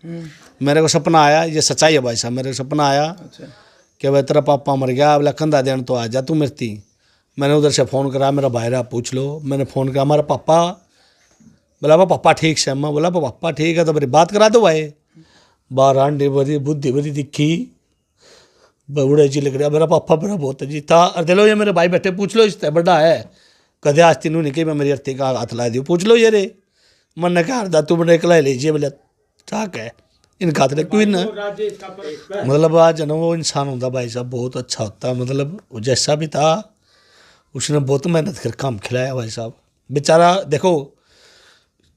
मेरे को सपना आया, ये सच्चाई है भाई साहब, मेरे को सपना आया कि भाई तेरा पापा मर गया, बोला कंधा देने तो आ जा तू मरती। मैंने उधर से फ़ोन करा, मेरा भाई रहा पूछ लो। मैंने फ़ोन करा हमारा पापा, बोला पापा ठीक से। मैं बोला पापा ठीक है तो मेरी बात करा दो भाई। बाहर आंटी बड़ी बुद्धि बड़ी दिखी, बड़े जी लग रहा मेरा पापा मेरा बहुत जी था। अरे लो ये मेरे भाई बैठे, पूछ लो इससे बड़ा है कदे आज तीनों नहीं कि मैं मेरी अर्थी का हाथ ला दी, पूछ लो ये रे। मन ने कहा दातू मैंने एक ला लीजिए, बोले ठीक है इनका हाथ क्यों ना। मतलब आज ना वो इंसान होता भाई साहब बहुत अच्छा होता, मतलब वो जैसा भी था उसने बहुत मेहनत कर काम खिलाया भाई साहब। बेचारा देखो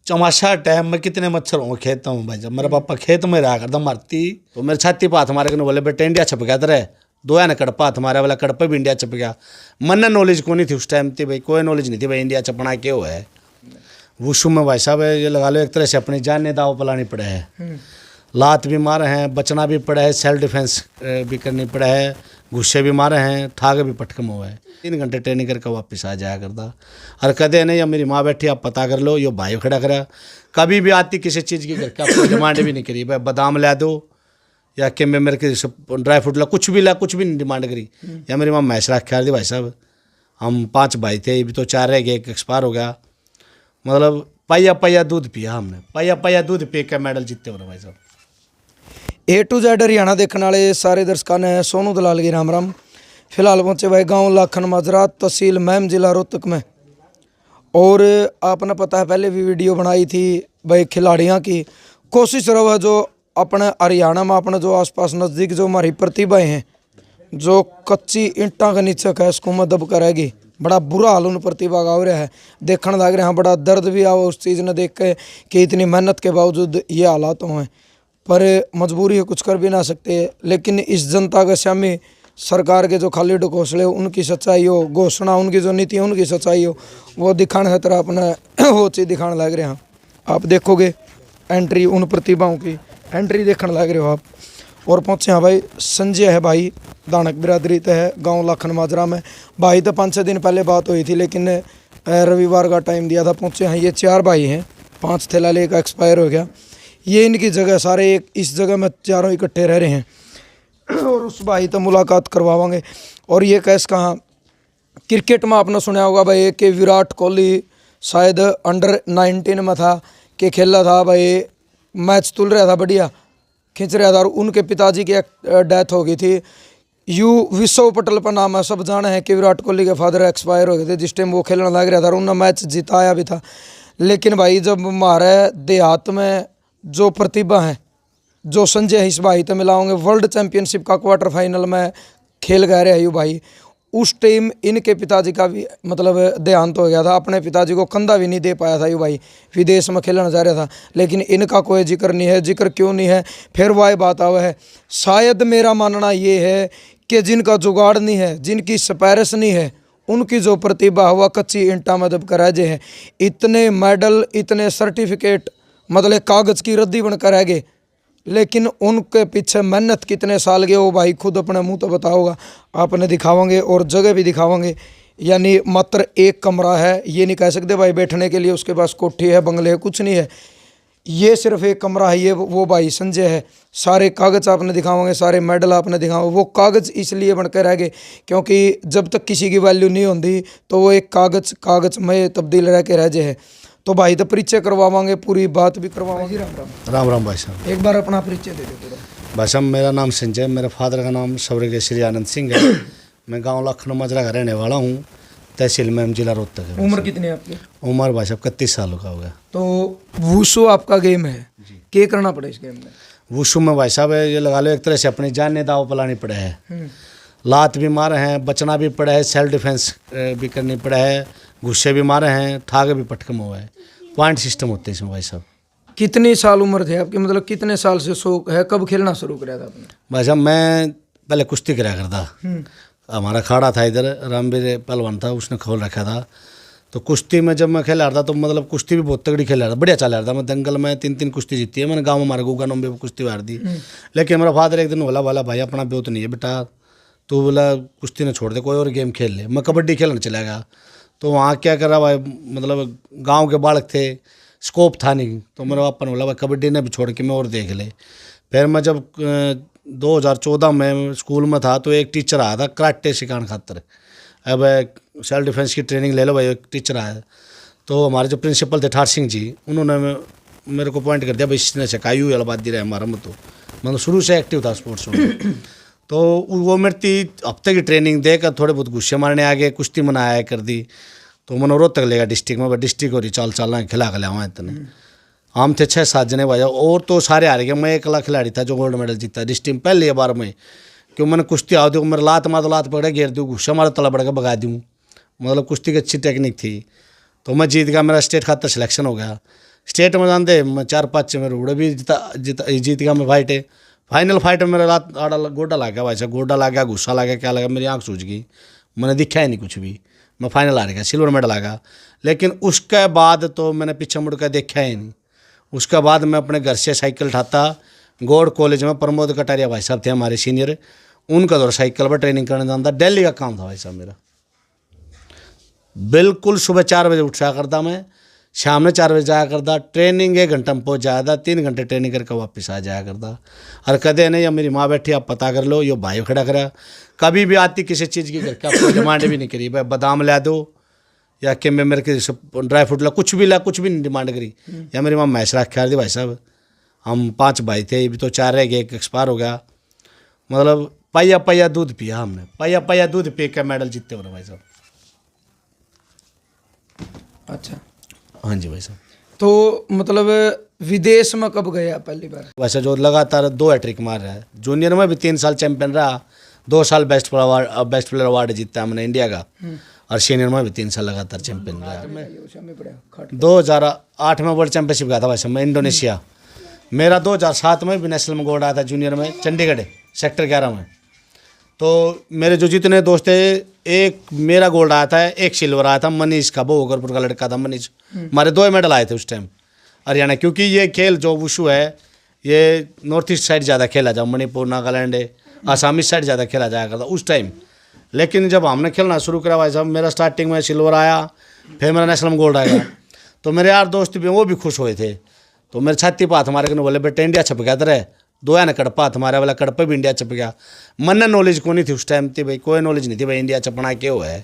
चमाशा टाइम में कितने मच्छर होंगे खेत में भाई साहब। मेरा पापा खेत में रहा करता मारती तो मेरे छाती पर हाथ मारे बोले बेटे इंडिया छप गया तेरे दो या ना कड़पा हाथ मारा, वाला कड़पे भी इंडिया छप गया। मन नॉलेज को नहीं थी उस टाइम थी भाई, कोई नॉलेज नहीं थी भाई इंडिया छपना क्यों है। वुशु में भाई साहब ये लगा लो एक तरह से अपनी जान ने दाव पलानी पड़े है, लात भी मारे हैं, बचना भी पड़ा है, सेल्फ डिफेंस भी करनी पड़ा है, गुस्से भी मारे हैं, ठाग भी पटकम हुआ है। 3 घंटे ट्रेनिंग करके वापस आ जाया करता। और कदे नहीं या मेरी माँ बैठी आप पता कर लो, यो भाई खड़ा करा कभी भी आती किसी चीज़ की करके आपको डिमांड भी नहीं करी भाई बादाम ला दो या कि मैं मेरे के ड्राई फ्रूट ला कुछ भी नहीं डिमांड करी। या मेरी माँ मैच रख दी भाई साहब। हम 5 भाई थे, अभी तो 4 रह गए, एक एक्सपायर हो गया। मतलब पाइया दूध पिया हमने, पाइया दूध पी के मेडल जीते हो भाई साहब। A to Z हरियाणा देखने वाले सारे दर्शकों ने सोनू दलाल की राम राम। फिलहाल पहुंचे भाई गांव लाखन माजरा, तहसील महम, जिला रोहतक में। और आपने पता है पहले भी वीडियो बनाई थी भाई खिलाड़ियों की। कोशिश रहा जो अपने हरियाणा में अपने जो आसपास नज़दीक जो हमारी प्रतिभाएं हैं जो कच्ची ईंटा के नीचे का इसको मदद करेगी। बड़ा बुरा हाल उन प्रतिभा का हो रहा है, देखने लग रहे हैं बड़ा दर्द भी आओ उस चीज़ ने देख के कि इतनी मेहनत के बावजूद ये हालात हैं। पर मजबूरी है, कुछ कर भी ना सकते। लेकिन इस जनता के सामने सरकार के जो खाली घोषले उनकी सच्चाई हो, घोषणा उनकी जो नीति है उनकी सच्चाई हो, वो दिखाने की तरह अपना वो चीज़ दिखाने लग रहे हैं। आप देखोगे एंट्री उन प्रतिभाओं की एंट्री देखने लग रहे हो आप। और पहुँचे हैं भाई संजय है भाई, दानक बिरादरी तो है गाँव लाखन माजरा में। भाई तो 5-6 दिन पहले बात हुई थी लेकिन रविवार का टाइम दिया था। पहुँचे हैं, ये 4 भाई हैं, 5 थे लाले का एक्सपायर हो गया। ये इनकी जगह सारे एक इस जगह में चारों इकट्ठे रह रहे हैं और उस भाई तो मुलाकात करवावांगे। और ये कैस कहाँ क्रिकेट में आपने सुना होगा भाई कि विराट कोहली शायद अंडर 19 में था कि खेला था भाई, मैच तुल रहा था बढ़िया खींच रहा था और उनके पिताजी की डेथ हो गई थी। विश्व पटल पर नाम है, सब जाने हैं कि विराट कोहली के फादर एक्सपायर हो गए थे जिस टाइम वो खेलने लग रहा था और उन्होंने मैच जिताया भी था। लेकिन भाई जब हमारे देहात में जो प्रतिभा है जो संजय इस भाई तो मिलाओगे वर्ल्ड चैंपियनशिप का क्वार्टर फाइनल में खेल गए रहे भाई, उस टाइम इनके पिताजी का भी मतलब देहांत हो गया था। अपने पिताजी को कंधा भी नहीं दे पाया था ये भाई, विदेश में खेलना जा रहा था। लेकिन इनका कोई जिक्र नहीं है। जिक्र क्यों नहीं है? फिर वह बात आवा है, शायद मेरा मानना ये है कि जिनका जुगाड़ नहीं है, जिनकी सिफारिश नहीं है, उनकी जो प्रतिभा हुआ कच्ची ईंटा मदद कराजे है। इतने मेडल इतने सर्टिफिकेट मतलब कागज़ की रद्दी बनकर रह गए, लेकिन उनके पीछे मेहनत कितने साल गए वो भाई खुद अपने मुंह तो बताओगा। आपने दिखावांगे और जगह भी दिखावांगे। यानी मात्र एक कमरा है, ये नहीं कह सकते भाई बैठने के लिए उसके पास कोठी है बंगले है, कुछ नहीं है। ये सिर्फ एक कमरा है। ये वो भाई संजय है। सारे कागज़ आपने दिखावांगे, सारे मेडल आपने दिखाओगे। वो कागज़ इसलिए बनकर रह गए क्योंकि जब तक किसी की वैल्यू नहीं होती तो वो एक कागज़ में तब्दील रह के रह जाए है। तो भाई तो परिचय करवावांगे, पूरी बात भी करवावांगे। राम राम। राम राम भाई साहब। एक बार अपना परिचय दे दो पूरा। भाई साहब मेरा नाम संजय, मेरे फादर का नाम स्वर्गीय श्री आनंद सिंह है। मैं गांव लाखन माजरा का रहने वाला हूँ, तहसील महम, जिला रोहतक है। उम्र कितनी है आपकी? उम्र भाई साहब 31 साल का हो गया। तो वुशु आपका गेम है, क्या करना पड़े इस गेम में? वुशु में भाई साहब ये लगा लो एक तरह से अपनी जान ने दाव पलानी पड़े है, लात भी मारे हैं, बचना भी पड़ा है, सेल्फ डिफेंस भी करनी पड़ा है, गुस्से भी मारे हैं, ठाग भी पटकम हुआ है। पॉइंट सिस्टम होते हैं इसमें भाई साहब। कितनी साल उम्र थे आपकी, मतलब कितने साल से शौक है, कब खेलना शुरू कराया था आपने? भाई साहब मैं पहले कुश्ती कराया करता। हमारा अखाड़ा था इधर, रामवीर पहलवान था, उसने खोल रखा था। तो कुश्ती में जब मैं खेला रहा था तो मतलब कुश्ती भी बहुत तगड़ी खेल रहा था, बढ़िया चल रहा था। मैं दंगल में 3 कुश्ती जीती है मैंने। गाँव में हमारे गुगा नंबे कुश्ती हार दी। लेकिन मेरा फादर एक दिन बोला भाई अपना ब्योत नहीं है बेटा, तो बोला कुश्ती ने छोड़ दे, कोई और गेम खेल ले। मैं कबड्डी खेलने चला गया। तो वहाँ क्या कर रहा भाई, मतलब गांव के बालक थे, स्कोप था नहीं। तो मेरे पापा ने बोला भाई कबड्डी ने भी छोड़ के मैं और देख ले। फिर मैं जब 2014 में स्कूल में था तो एक टीचर आया था कराटे सिखाने खातर, अब सेल्फ डिफेंस की ट्रेनिंग ले लो भाई, एक टीचर आया। तो हमारे जो प्रिंसिपल थे ठार सिंह जी, उन्होंने मेरे को पॉइंट कर दिया भाई इसने सिखाई हुई अलबादी रहे हमारा मत। तो मतलब शुरू से एक्टिव था स्पोर्ट्स में। तो वो मेरी हफ्ते की ट्रेनिंग देकर थोड़े बहुत गुस्से मारने आ गए, कुश्ती मनाया कर दी। तो मनोरोध तक लेगा डिस्ट्रिक्ट में, डिस्ट्रिक्ट और चाल चाल खिला खिला वहाँ इतने हम थे 6-7 जने भाई, और तो सारे हार गए। मैं अकेला खिलाड़ी था जो गोल्ड मेडल जीता डिस्ट्रिक्ट में पहली बार में। क्यों मैंने कुश्ती आओ दो, मेरे लात मार लात पकड़े घेर दूँ, गुस्सा मारो तला बढ़ के भगा दूँ, मतलब कुश्ती की अच्छी टेक्निक थी। तो मैं जीत गया, मेरा स्टेट खातर सिलेक्शन हो गया। स्टेट में जानते मैं 4-5 मेरे उड़े भी जीत गया मैं फाइट। फाइनल फाइट में मेरा रात आड़ा गोडा लग गया भाई साहब, गोडा लग गया, गुस्सा लग गया, क्या लगा, मेरी आँख सूझ गई, मैंने दिखा ही नहीं कुछ भी। मैं फाइनल आ गया, सिल्वर मेडल आ गया। लेकिन उसके बाद तो मैंने पीछे मुड़ कर देखा ही नहीं। उसके बाद मैं अपने घर से साइकिल उठाता, गौड़ कॉलेज में प्रमोद कटारिया भाई साहब थे हमारे सीनियर, उनका दौर साइकिल पर ट्रेनिंग करने जाता, दिल्ली का काम था भाई साहब मेरा। बिल्कुल सुबह 4 बजे उठा करता मैं, शाम में 4 बजे जाया करता, ट्रेनिंग 1 घंटे में पहुँच जाया था, 3 घंटे ट्रेनिंग करके वापस आ जाया करता। और कदे नहीं, अब मेरी माँ बैठी आप पता कर लो, यो भाई खड़ा करा, कभी भी आती किसी चीज़ की करके आपको डिमांड भी नहीं करी भाई बादाम ला दो या कि मैं मेरे के ड्राई फ्रूट ला, कुछ भी नहीं डिमांड करी। या मेरी माँ मैच रख दी भाई साहब, हम 5 भाई थे, अभी तो 4 रह गए, एक एक्सपायर हो गया। मतलब पाइया दूध पिया हमने, पाइया दूध पी के मेडल जीतते हो रहे भाई साहब। अच्छा, हाँ जी भाई साहब। तो मतलब विदेश में कब गए आप पहली बार? वैसे जो लगातार 2 हैट्रिक मार रहा है, जूनियर में भी 3 साल चैंपियन रहा, 2 साल बेस्ट प्लेयर अवार्ड जीता हमने इंडिया का, और सीनियर में भी 3 साल लगातार चैंपियन रहा। 2008 में वर्ल्ड चैंपियनशिप गया था वैसे मैं इंडोनेशिया। मेरा 2007 में भी नेशनल में गोल्ड आया था जूनियर में, चंडीगढ़ सेक्टर 11 में। तो मेरे जो जितने दोस्त थे, एक मेरा गोल्ड आया था, एक सिल्वर आया था, मनीष का भोगरपुर का लड़का था मनीष, हमारे 2 मेडल आए थे उस टाइम हरियाणा। क्योंकि ये खेल जो वुशु है ये नॉर्थ ईस्ट साइड ज़्यादा खेला जाए, मणिपुर नागालैंड आसाम इस साइड ज़्यादा खेला जाया करता उस टाइम। लेकिन जब हमने खेलना शुरू करा भाई साहब, मेरा स्टार्टिंग में सिल्वर आया, फिर मेरा नेशनल में गोल्ड आया। तो मेरे यार दोस्त भी वो भी खुश हुए थे। तो मेरे छाती पात हमारे को बोले बेटा इंडिया छप गया तेरे, 2 ने कड़पा हमारे वाला कड़पा भी इंडिया छप गया। मन नॉलेज को नहीं थी उस टाइम थी भाई, कोई नॉलेज नहीं थी भाई इंडिया छपना क्यों है।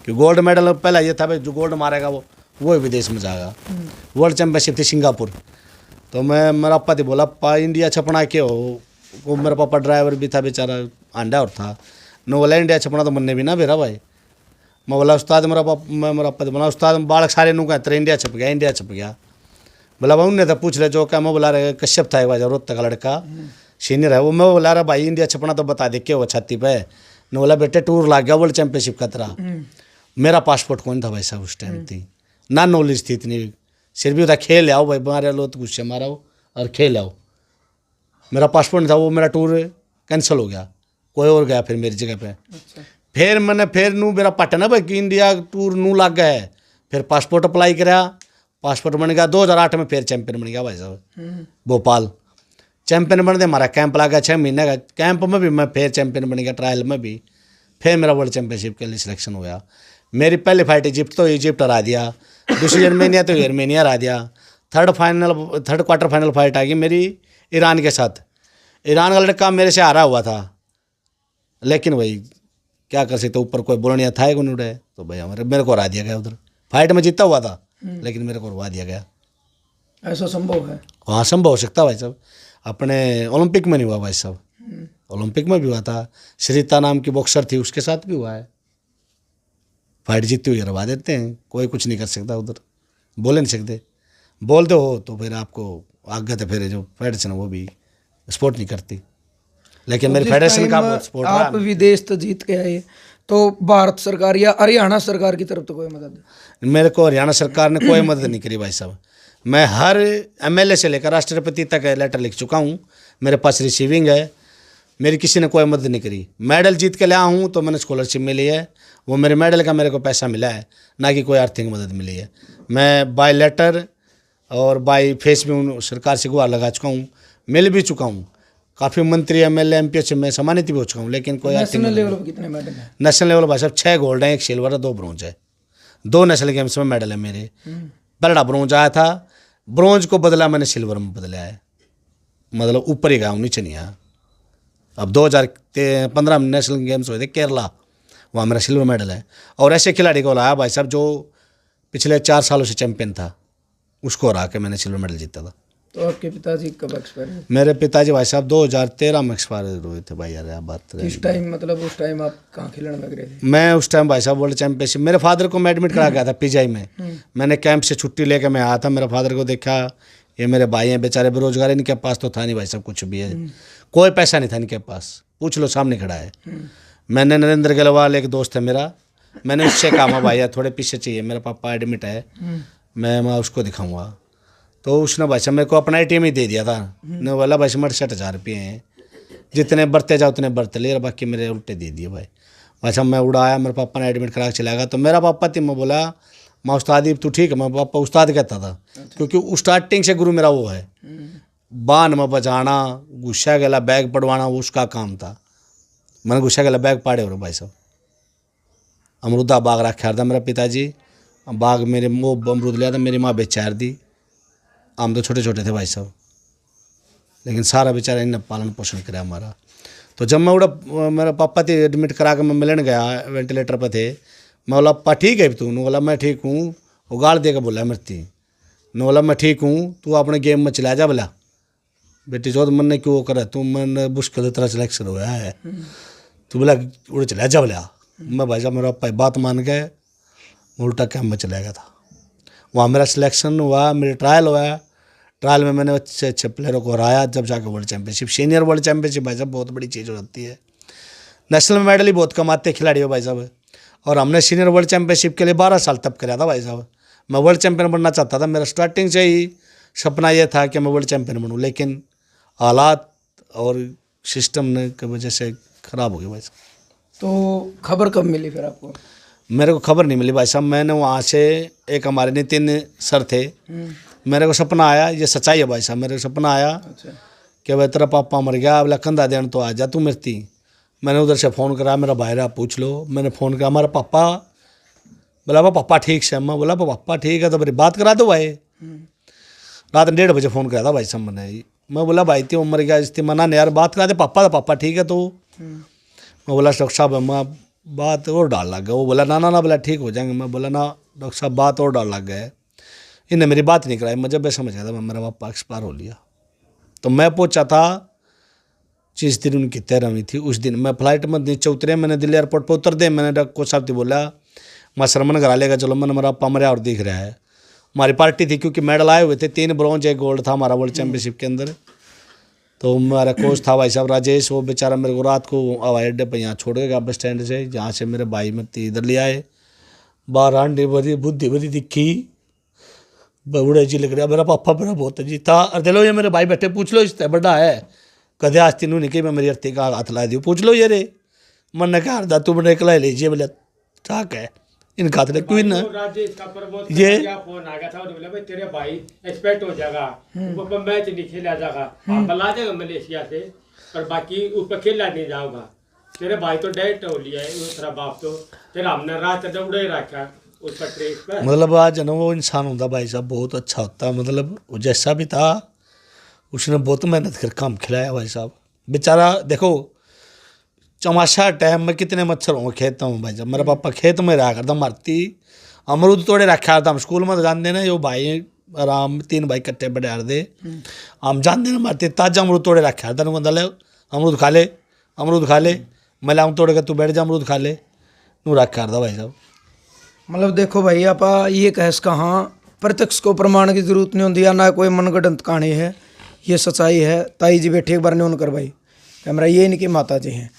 कि गोल्ड मेडल पहला ये था भाई जो गोल्ड मारेगा वो विदेश में जाएगा। वर्ल्ड चैंपियनशिप थी सिंगापुर। तो मैं मेरा पापा थी बोला पा इंडिया छपना क्यों, वो मेरा पापा ड्राइवर भी था बेचारा, अंडा और था न, बोला इंडिया छपना तो मन भी ना बेरा भाई। मैं बोला उस्ताद मेरा पापा बोला उस्ताद बालक सारे नू कहते इंडिया छप गया इंडिया छप गया। बोला भाई उनने तो पूछ ले जो क्या। मैं बोला रहे कश्यप था एक बार रोहतक का लड़का सीनियर है वो। मैं बोला रहा भाई इंडिया छपना तो बता दे क्या हुआ छाती पे। ने बोला बेटे टूर लग गया वर्ल्ड चैंपियनशिप का तेरा। मेरा पासपोर्ट कौन था भाई साहब उस टाइम थी ना नॉलेज थी इतनी, सिर्फ भी था खेल आओ भाई मारे लो तो गुस्से मारा हो और खेल आओ। मेरा पासपोर्ट नहीं था, वो मेरा टूर कैंसिल हो गया, कोई और गया फिर मेरी जगह पे। अच्छा। फिर मैंने फिर नू मेरा पट ना भाई कि इंडिया टूर नू लग गया है। फिर पासपोर्ट अप्लाई कराया, पासपोर्ट बन गया। 2008 में फिर चैंपियन बन गया भाई साहब भोपाल। चैंपियन बन गया, हमारा कैंप लगा 6 महीने का। कैंप में भी मैं फिर चैंपियन बन गया, ट्रायल में भी। फिर मेरा वर्ल्ड चैंपियनशिप के लिए सिलेक्शन हो गया। मेरी पहली फाइट इजिप्ट तो इजिप्ट हरा दिया, दूसरी आर्मेनिया तो आर्मेनिया हरा दिया। थर्ड क्वार्टर फाइनल फाइट आ गई मेरी ईरान के साथ। ईरान का लड़का मेरे से हारा हुआ था, लेकिन वही क्या कर सकते, ऊपर कोई बोलनिया था ही नहीं, तो भाई हमारे मेरे को हरा दिया गया। उधर फाइट में जीता हुआ था लेकिन मेरे को हरवा दिया गया। ऐसा संभव है? हाँ संभव हो सकता भाई साहब। अपने ओलंपिक में नहीं हुआ भाई साहब, ओलंपिक में भी हुआ था। श्रीता नाम की बॉक्सर थी उसके साथ भी हुआ है। फाइट जीती हुई हरवा देते हैं, कोई कुछ नहीं कर सकता उधर, बोले नहीं सकते। बोलते हो तो फिर आपको आगे तो फिर जो फेडरेशन है वो भी सपोर्ट नहीं करती। लेकिन मेरी फेडरेशन का सपोर्ट आप विदेश तो जीत के आए, तो भारत सरकार या हरियाणा सरकार की तरफ तो कोई मदद? मेरे को हरियाणा सरकार ने कोई मदद नहीं करी भाई साहब। मैं हर एमएलए से लेकर राष्ट्रपति तक लेटर लिख चुका हूँ, मेरे पास रिसीविंग है। मेरी किसी ने कोई मदद नहीं करी। मेडल जीत के लाया हूँ तो मैंने स्कॉलरशिप मिली है, वो मेरे मेडल का मेरे को पैसा मिला है, ना कि कोई आर्थिक मदद मिली है। मैं बाय लेटर और बाय फेस भी उन सरकार से गुहार लगा चुका हूँ, मिल भी चुका हूँ। काफ़ी मंत्री एमएलए एमपी से मैं सम्मानित भी हो चुका हूँ, लेकिन कोई नेशनल लेवल पर कितने मेडल हैं? नेशनल लेवल भाई साहब 6 गोल्ड हैं, 1 सिल्वर है, 2 ब्रोंज है। 2 नेशनल गेम्स में मेडल है मेरे। पहला ब्रोंज आया था ब्रॉन्ज को बदला मैंने सिल्वर में बदला है, मतलब ऊपर ही गया हूँ, नीचे नहीं आया। अब 2015 में नेशनल गेम्स हुए थे केरला, वहाँ मेरा सिल्वर मेडल है। और ऐसे खिलाड़ी को लाया भाई साहब जो पिछले 4 सालों से चैंपियन था, उसको हरा के मैंने सिल्वर मेडल जीता था। तो आपके पिताजी कब एक्सपायर हुए? मेरे पिताजी भाई साहब 2013 में एक्सपायर हुए थे भाई यार, बात किस टाइम, मतलब उस टाइम आप कहाँ खेलने लग रहे थे? मैं उस टाइम भाई साहब वर्ल्ड चैंपियनशिप, मेरे फादर को मैं एडमिट करा गया था पीजीआई में। मैंने कैंप से छुट्टी लेके मैं आया था, मेरे फादर को देखा, ये मेरे भाई हैं बेचारे बेरोजगार, इनके पास तो था नहीं भाई साहब कुछ भी है, कोई पैसा नहीं था इनके पास, पूछ लो सामने खड़ा है। मैंने नरेंद्र गलवाल एक दोस्त है मेरा, मैंने उससे कहा भाई यार थोड़े पीछे चाहिए, मेरा पापा एडमिट है, मैं उसको दिखाऊंगा। तो उसने भाई साहब मेरे को अपना ATM ही दे दिया था। ने बोला भाई साहब 68,000 रुपये हैं, जितने बरते जाओ उतने बरते ले, बाकी मेरे उल्टे दे दिए भाई। भाई साहब मैं उड़ाया, मेरे पापा ने एडमिट करा के चला गया। तो मेरा पापा थी, मैं बोला माँ उस्तादी तू ठीक है, मैं पापा उस्ताद कहता था। क्योंकि स्टार्टिंग से गुरु मेरा वो है, बान में बजाना, गुस्सा गला बैग पड़वाना, वो उसका काम था। मैंने गुस्सा गला बैग पाड़े हो भाई साहब। अमरूदा बाग रखा था मेरा पिताजी, बाग मेरे वो अमरूद लिया था, मेरी माँ बेचार दी। हम तो छोटे छोटे थे भाई साहब, लेकिन सारा बेचारा इन्हें पालन पोषण कराया हमारा। तो जब मैं उड़ा, मेरा पापा थे एडमिट करा के मैं मिलने गया, वेंटिलेटर पर थे, मैं बोला पापा ठीक है तू? बोला मैं ठीक हूँ। वो गाल दे के बोला मरती, न बोला मैं ठीक हूँ, तू अपने गेम में चला जा। बोला बेटी जो मन ने क्यों करे, तू मन मुश्किल तरह सिलेक्शन हुआ है, तू बोला उड़े चला जा। बोला मैं भाई साहब मेरा पापा बात मान के उल्टा कैंप में चला गया था। वहाँ मेरा सिलेक्शन हुआ, मेरे ट्रायल हुआ, ट्रायल में मैंने अच्छे अच्छे प्लेयरों को हराया, जब जाकर world championship, senior world championship भाई साहब बहुत बड़ी चीज़ हो जाती है। नेशनल मेडल ही बहुत कमाते खिलाड़ी हो भाई साहब। और हमने सीनियर वर्ल्ड चैंपियनशिप के लिए 12 साल तब कराया था भाई साहब। मैं वर्ल्ड चैंपियन बनना चाहता था, मेरा स्टार्टिंग से ही सपना यह था कि मैं वर्ल्ड चैंपियन बनूँ, लेकिन हालात और सिस्टम ने की वजह से ख़राब हो गया भाई साहब। तो खबर कब मिली फिर आपको? मेरे को खबर नहीं मिली भाई साहब। मैंने वहाँ से, एक हमारे नितिन सर थे, मेरे को सपना आया, ये सच्चाई है भाई साहब, मेरे को सपना आया कि भाई तेरा पापा मर गया, बोला कंधा देने तो आ जा तू मरती। मैंने उधर से फ़ोन करा, मेरा भाई रहा पूछ लो, मैंने फ़ोन करा हमारा पापा, बोला पापा ठीक से। मैं बोला पापा ठीक है तो मेरी बात करा दो भाई। रात 1:30 बजे फ़ोन करा था भाई साहब मैंने। मैं बोला भाई त्यो मर गया इस मना नहीं यार, बात करा दे पापा ठीक है तो। मैं बोला डॉक्टर साहब मैं बात और डाल लग गया। वो बोला ना बोला ठीक हो जाएंगे। मैं बोला ना डॉक्टर साहब बात और डाल लग गए, इन्हें मेरी बात नहीं कराई। मैं जब समझ गया था मेरा पापा एक्सपायर हो लिया। तो मैं पहुंचा था जिस दिन उनकी 13वीं थी, उस दिन मैं फ्लाइट में नीचे उतरे, मैंने दिल्ली एयरपोर्ट पर उतर दे, मैंने डॉक्टर साहब से बोला मैं शर्मन करा लेगा, चलो मैंने मेरा पापा मरा और दिख रहा है। हमारी पार्टी थी क्योंकि मेडल आए हुए थे, 3 ब्रॉन्ज 1 गोल्ड था हमारा वर्ल्ड चैंपियनशिप के अंदर। तो हमारा कोच था भाई साहब राजेश, वो बेचारा मेरे को रात को हवाई अड्डे पर यहाँ छोड़ गया बस स्टैंड से, जहाँ से मेरे भाई मत्ती इधर ले आए। बाहर आंडी भरी बुद्धि भरी दिखी, बड़े जी लग रहा मेरा पापा मेरा बहुत जी था। और दे लो ये मेरे भाई बैठे, पूछ लो इससे बड़ा है कदे आज तीनों नहीं कि मैं मेरी अर्थी का हाथ ला दी, पूछ लो ये रे मन ने कहा दा तू मैंने निकला लीजिए। बोले ठीक है इनका हाथ क्यों ना ये फोन आ गया था, बोले भाई तेरे भाई एक्सपेक्ट हो जाएगा, ऊपर मैच नहीं खेला जाएगा, बला जाएगा मलेशिया से, पर बाकी ऊपर खेला नहीं जाऊंगा। तेरे भाई तो डेट हो लिया है, तेरा बाप तो तेरा हमने रात दौड़े रखा उस पर ट्रेक पर। मतलब आज ना वो इंसान होता भाई साहब बहुत अच्छा होता, मतलब वो जैसा भी था उसने बहुत मेहनत कर काम खिलाया भाई साहब। बेचारा देखो चमाशा टाइम में कितने मच्छर होंगे खेत में भाई साहब। मेरा पापा खेत में रहा करता, मारती अमरूद तोड़े रखा था, हम स्कूल में तो जानते ना जो भाई आराम 3 भाई कट्टे बड़े दे, हम जानते ना मारते ताजा अमरूद तोड़े रखा था, अमरूद खा ले मैं लाऊँ तोड़ के तू बैठ जा अमरूद खा ले, नू रखा था भाई साहब। मतलब देखो भाई आप ये कह कहाँ प्रत्यक्ष को प्रमाण की जरूरत नहीं होती, ना कोई मनगढ़ंत कहानी है, ये सच्चाई है। ताई जी बैठे एक बार ने उन कर भाई कैमरा, ये इनकी माता जी हैं।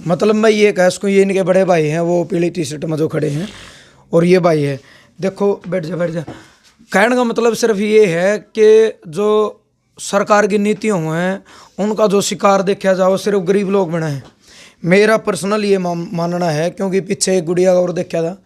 मतलब मैं ये कह सकूँ ये इनके बड़े भाई हैं, वो पीली टी-शर्ट में जो खड़े हैं, और ये भाई है देखो बैठ जा। कहने का मतलब सिर्फ ये है कि जो सरकार की नीतियों हैं उनका जो शिकार देखा जाओ सिर्फ गरीब लोग बना है। मेरा पर्सनल ये मानना है, क्योंकि पीछे एक गुड़िया और देखा था,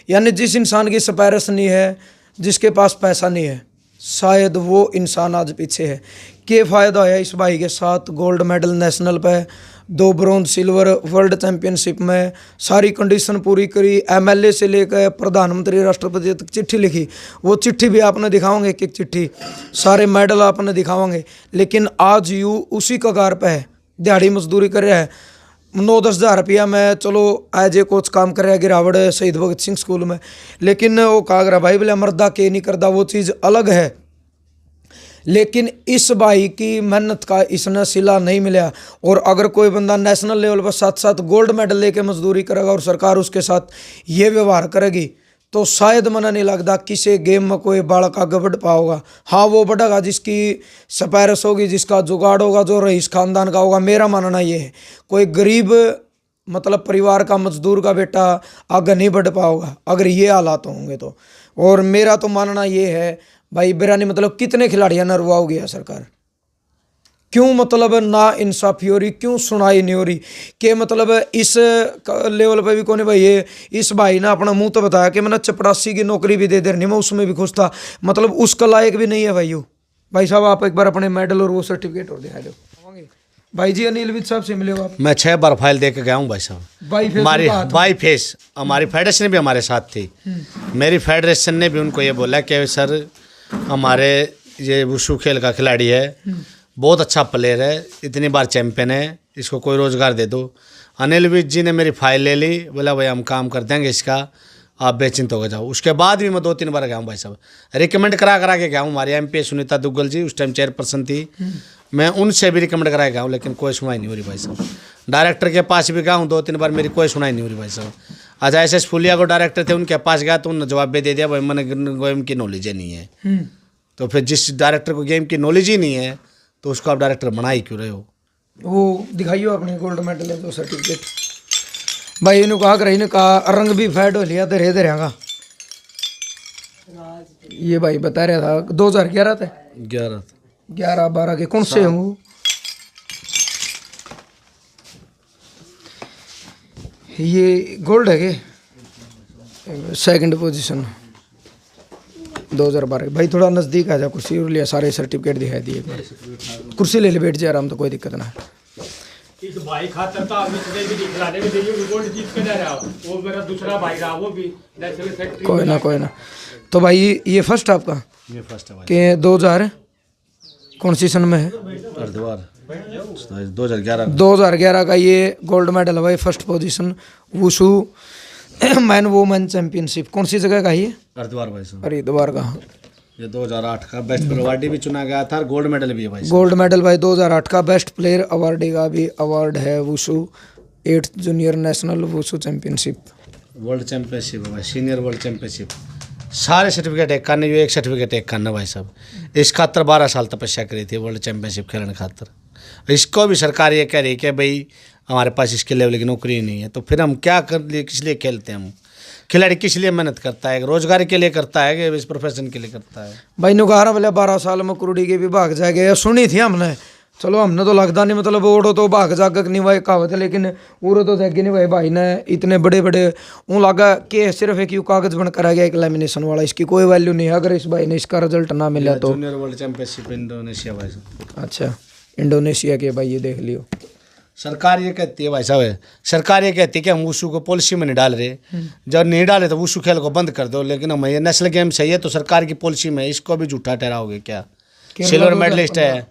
यानी जिस इंसान की स्पैरस नहीं है, जिसके पास पैसा नहीं है, शायद वो इंसान आज पीछे है। क्या फ़ायदा होया इस भाई के साथ? गोल्ड मेडल नेशनल पे, 2 ब्रॉन्ज सिल्वर वर्ल्ड चैंपियनशिप में, सारी कंडीशन पूरी करी, एमएलए से लेकर प्रधानमंत्री राष्ट्रपति तक चिट्ठी लिखी। वो चिट्ठी भी आपने दिखाओगे, एक एक चिट्ठी, सारे मेडल आपने दिखाओगे। लेकिन आज यू उसी कगार पे है, दिहाड़ी मजदूरी कर रहा है, 9-10 हज़ार रुपया में चलो एज ए कोच काम कर रहा है गिरावड़ शहीद भगत सिंह स्कूल में। लेकिन वो कागरा भाई बोले मर्दा के नहीं करता, वो चीज़ अलग है। लेकिन इस भाई की मेहनत का इसने सिला नहीं मिला। और अगर कोई बंदा नेशनल लेवल पर साथ साथ गोल्ड मेडल लेके मजदूरी करेगा और सरकार उसके साथ ये व्यवहार करेगी तो शायद मना नहीं लगता किसी गेम में कोई बालक आगे बढ़ पाओगा। हाँ, वो बढ़ेगा जिसकी सपैरस होगी, जिसका जुगाड़ होगा, जो रईस खानदान का होगा। मेरा मानना ये है, कोई गरीब मतलब परिवार का मजदूर का बेटा आगे नहीं बढ़ पाओगा अगर ये हालात होंगे तो। और मेरा तो मानना ये है भाई बिरानी मतलब कितने खिलाड़ियां नरवा हो गया सरकार, क्यों मतलब ना इंसाफी हो रही, क्यों सुनाई नहीं हो रही? कि मतलब इस लेवल पे भी कौन भाई ये इस भाई ने अपना मुंह तो बताया कि मैंने चपरासी की नौकरी भी दे दे रही, मैं उसमें भी खुश था, मतलब उसका लायक भी नहीं है भाई। भाई साहब आप एक बार अपने मेडल और वो सर्टिफिकेट और दिखा दो भाई जी। अनिल विज साहब से मिले हो आप? मैं 6 बार फाइल दे के गया हूँ भाई साहब। हमारी बाई फेस हमारी फेडरेशन भी हमारे साथ थी। मेरी फेडरेशन ने भी उनको ये बोला कि सर हमारे ये वुशु खेल का खिलाड़ी है, बहुत अच्छा प्लेयर है, इतनी बार चैंपियन है, इसको कोई रोज़गार दे दो। अनिल विज जी ने मेरी फाइल ले ली, बोला भाई हम काम कर देंगे इसका, आप बेचिंत हो जाओ। उसके बाद भी मैं 2-3 बार गया हूँ भाई साहब, रिकमेंड करा के गया हूँ। हमारी MP सुनीता दुग्गल जी उस टाइम चेयरपर्सन थी, मैं उनसे भी रिकमेंड करा गया हूँ, लेकिन कोई सुनाई नहीं हो रही भाई साहब। डायरेक्टर के पास भी गया हूँ 2-3 बार, मेरी कोई सुनाई नहीं हो रही भाई साहब। आज SS फुलिया को डायरेक्टर थे, उनके पास गया तो उन्होंने जवाब भी दे दिया भाई मैंने गेम की नॉलेज ही नहीं है। तो फिर जिस डायरेक्टर को गेम की नॉलेज ही नहीं है तो उसको आप डायरेक्टर बना ही क्यों रहे हो? वो दिखाइयो अपने गोल्ड मेडल है तो सर्टिफिकेट। भाई इन्हों कहा कर इन्हें कहा रंग भी फैड हो लिया तो रेदे रहेगा। ये भाई बता रहा था 2011 थे 11-12 के कौन से हूँ ये गोल्ड है के सेकंड पोजीशन 2012। भाई थोड़ा नज़दीक आ जा, कुर्सी और लिया, सारे सर्टिफिकेट दिखाई दिए। एक बार कुर्सी ले ले, बैठ जा आराम, तो कोई दिक्कत ना है। इस भाई खातर तो अभी तक भी दिखलाने में देखिए गोल्ड जीत के रहा, वो मेरा दूसरा भाई रहा, वो भी नेशनल सेक्रेटरी। कोई ना। तो भाई ये फर्स्ट आपका? ये फर्स्ट है भाई। कि 2000 कौन सी सन में है? 2011 का ये गोल्ड मेडल है भाई, first position wushu man women championship. कौन सी जगह का ये? हरिद्वार भाई साहब। हरिद्वार का। ये 2008 का बेस्ट प्लेयर अवार्डी भी चुना गया था, गोल्ड मेडल भी है भाई। गोल्ड मेडल भाई 2008 का बेस्ट प्लेयर अवार्डी का भी अवार्ड है। Wushu 8th junior national wushu championship, world championship भाई, सीनियर वर्ल्ड चैंपियनशिप, सारे सर्टिफिकेट एक करने, एक सर्टिफिकेट एक करना भाई साहब। इस खातर 12 साल तपस्या करी थी वर्ल्ड चैंपियनशिप खेलने खातर। इसको भी सरकार ये कह रही है कि भाई हमारे पास इसके लेवल की नौकरी नहीं है, तो फिर हम क्या कर लिए, किस लिए खेलते हैं? हम खिलाड़ी किस लिए मेहनत करता है? रोजगार के लिए करता है कि इस प्रोफेशन के लिए करता है? भाई नुकारा बोले 12 साल में कुरुड़ी के भी भाग जाएगा, सुनी थी हमने, चलो हमने तो लगता नहीं, मतलब ओड़ो तो भाग जागक नहीं भाई कहावत है, लेकिन उड़ो तो जागे नहीं भाई। भाई ने इतने बड़े बड़े ऊँ लगा कि सिर्फ एक कागज बन कर आ गया, एक लेमिनेशन वाला, इसकी कोई वैल्यू नहीं है अगर इस भाई ने इसका रिजल्ट ना मिला तो। जूनियर वर्ल्ड चैंपियनशिप इंडोनेशिया भाई साहब। अच्छा, इंडोनेशिया के भाई, ये देख लियो। सरकार ये कहती है भाई साहब, सरकार ये कहती है कि हम वुशु को पॉलिसी में नहीं डाल रहे, जब नहीं डाले तो वुशु खेल को बंद कर दो, लेकिन हम ये नेशनल गेम सही है तो सरकार की पॉलिसी में, इसको भी झूठा ठहराओगे क्या? सिल्वर मेडलिस्ट है,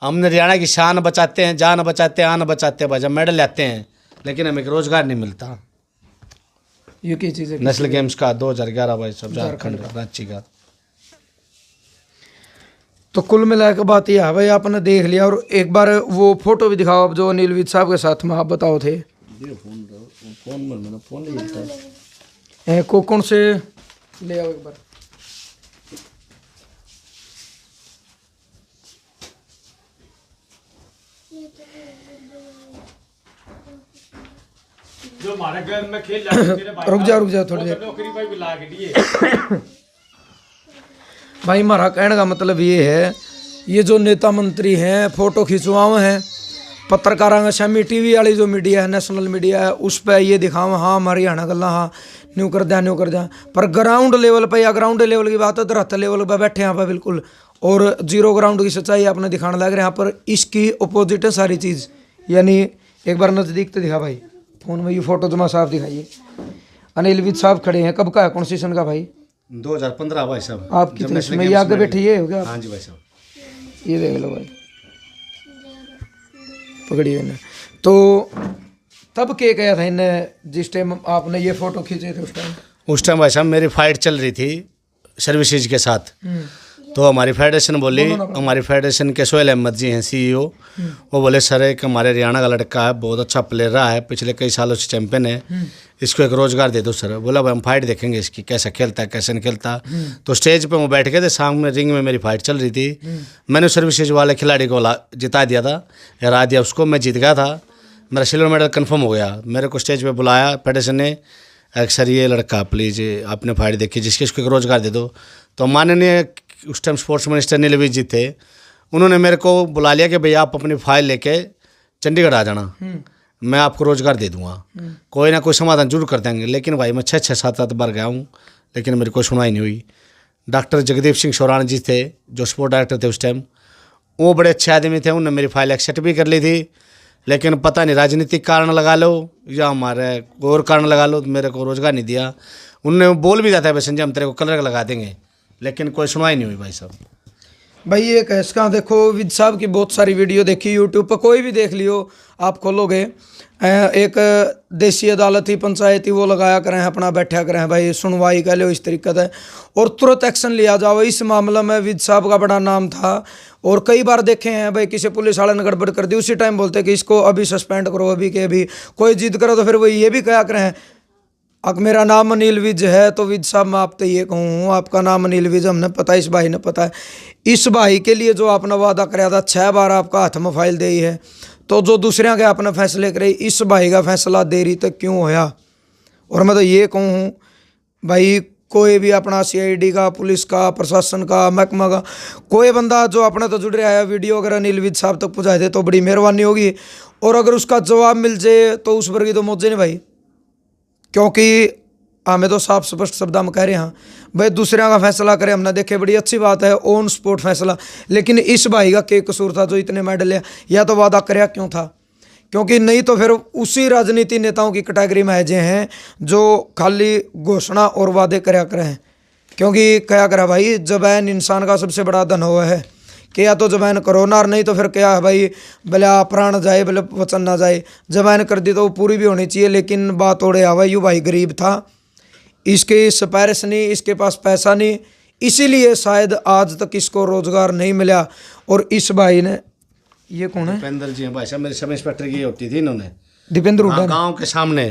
हमने हरियाणा की शान बचाते हैं, जान बचाते हैं, आन बचाते हैं भाई, जब मेडल लाते हैं लेकिन हमें रोजगार नहीं मिलता। ये क्या चीज़ है? नेशनल गेम्स का 2011 भाई सब झारखंड रांची का। तो कुल मिला के बात यह है भाई, आपने देख लिया। और एक बार वो फोटो भी दिखाओ आप जो अनिल विज साहब के साथ में आप बताओ थे। कौन से ले आओ एक बार। जो हमारे घर में खेल रहा है, मेरे भाई रुक जा थोड़ी देर। नौकरी भाई भी ला के लिए भाई हमारा कहने का मतलब ये है, ये जो नेता मंत्री हैं फोटो खिंचवाओ हैं पत्रकारों का, शामी TV वाली जो मीडिया है, नेशनल मीडिया है, उस पर ये दिखाओ हाँ हमारी हरियाणा गल्ला, हाँ न्यू कर दिया, पर ग्राउंड लेवल पे या ग्राउंड लेवल की बात है तो धरती लेवल पे बैठे यहाँ पर बिल्कुल, और जीरो ग्राउंड की सच्चाई आपने दिखाने लग रहे हैं यहाँ पर। इसकी अपोजिट है सारी चीज़, यानी एक बार नज़दीक तो दिखा भाई फोन में, ये फोटो जमा साहब दिखाइए। अनिल विज साहब खड़े हैं, कब का है, कौन सी सन का भाई? 2015 भाई साहब। आप कितने इसमें ये आगे बैठे ये हो गया? हाँ जी भाई साहब, ये देख लो भाई, पकड़िए ना। तो तब क्या गया था इन्हें जिस टाइम आपने ये फोटो खींचे थे उस टाइम भाई साहब मेरी फाइट चल रही थी सर्विसेज के साथ। तो हमारी फेडरेशन बोली, हमारी फेडरेशन के सोहेल अहमद जी हैं CEO, वो बोले सर एक हमारे हरियाणा का लड़का है, बहुत अच्छा प्लेयर रहा है, पिछले कई सालों से चैंपियन है, इसको एक रोज़गार दे दो सर। बोला भाई हम फाइट देखेंगे इसकी, कैसा खेलता है कैसे नहीं खेलता। तो स्टेज पे वो बैठ गए थे, सामने रिंग में मेरी फाइट चल रही थी। मैंने सर्विसेज वाले खिलाड़ी को जिता दिया था, हरा दिया उसको, मैं जीत गया था, मेरा सिल्वर मेडल कन्फर्म हो गया। मेरे को स्टेज पर बुलाया फेडरेशन ने, सर ये लड़का प्लीज़ आपने फाइट देखी, जिसके इसको एक रोज़गार दे दो। तो माननीय उस time sports minister Anil Vij ji थे, उन्होंने मेरे को बुला लिया कि भैया आप अपनी फाइल लेके चंडीगढ़ आ जाना, मैं आपको रोज़गार दे दूंगा, कोई ना कोई समाधान जरूर कर देंगे। लेकिन भाई मैं 6 7 बार गया हूँ, लेकिन मेरी कोई सुनवाई नहीं हुई। डॉक्टर जगदीप सिंह सोरान जी थे जो स्पोर्ट डायरेक्टर थे उस टाइम, वो बड़े अच्छे आदमी थे, उन्होंने मेरी फाइल एक्सेप्ट भी कर ली थी, लेकिन पता नहीं राजनीतिक कारण लगा लो या हमारे कोई और कारण लगा लो, मेरे को रोज़गार नहीं दिया। उनने बोल भी जाता है भाई संजय हम तेरे को कलर लगा देंगे, लेकिन कोई सुनवाई नहीं हुई भाई साहब। भाई ये कैसा देखो, विद साहब की बहुत सारी वीडियो देखी यूट्यूब पर, कोई भी देख लियो आप खोलोगे, एक देसी अदालत ही पंचायती वो लगाया करें, अपना बैठा करें भाई, सुनवाई कर लो इस तरीके से और तुरंत एक्शन लिया जाओ। इस मामले में विद साहब का बड़ा नाम था और कई बार देखे हैं भाई, किसी पुलिस वाले ने गड़बड़ कर दी उसी टाइम बोलते कि इसको अभी सस्पेंड करो, अभी के अभी, कोई जिद करो तो फिर वो ये भी कहा करें अब मेरा नाम अनिल विज है। तो विज साहब मैं आपसे ये कहूँ, आपका नाम अनिल विज हमने पता है, इस भाई ने पता है। इस भाई के लिए जो आपने वादा कराया था 6 बार आपका हाथ में फाइल दे है, तो जो दूसरे के आपने फैसले करे, इस भाई का फैसला देरी तक क्यों होया? और मैं तो ये कहूँ भाई, कोई भी अपना CID का, पुलिस का, प्रशासन का, महकमा का कोई बंदा जो अपने तो जुड़ रहा है, वीडियो अगर अनिल विज साहब तक पहुँचाए थे तो बड़ी मेहरबानी होगी। और अगर उसका जवाब मिल जाए तो उस पर की तो मौजे नहीं भाई, क्योंकि हमें तो साफ स्पष्ट शब्द में कह रहे हैं भाई दूसरे का फैसला करें, हमने देखे बड़ी अच्छी बात है, ऑन स्पॉट फैसला। लेकिन इस भाई का क्या कसूर था जो इतने मेडल लिया, या तो वादा कराया क्यों था? क्योंकि नहीं तो फिर उसी राजनीति नेताओं की कैटेगरी में ऐसे हैं जो खाली घोषणा और वादे कराया करें हैं। क्योंकि क्या करा भाई, जबान इंसान का सबसे बड़ा धन हुआ है कि या तो जबान करो ना, और नहीं तो फिर क्या है भाई, भले प्राण जाए भले वचन ना जाए, जबान कर दी तो वो पूरी भी होनी चाहिए। लेकिन बात ओढ़े आवा, यूँ भाई गरीब था, इसके सिफारिश नहीं, इसके पास पैसा नहीं, इसीलिए शायद आज तक इसको रोजगार नहीं मिला। और इस भाई ने, ये कौन है? दीपेंद्र जी हैं भाई साहब, मेरे सब इंस्पेक्टर की होती थी इन्होंने, दीपेंद्र हुड्डा गाँव के सामने।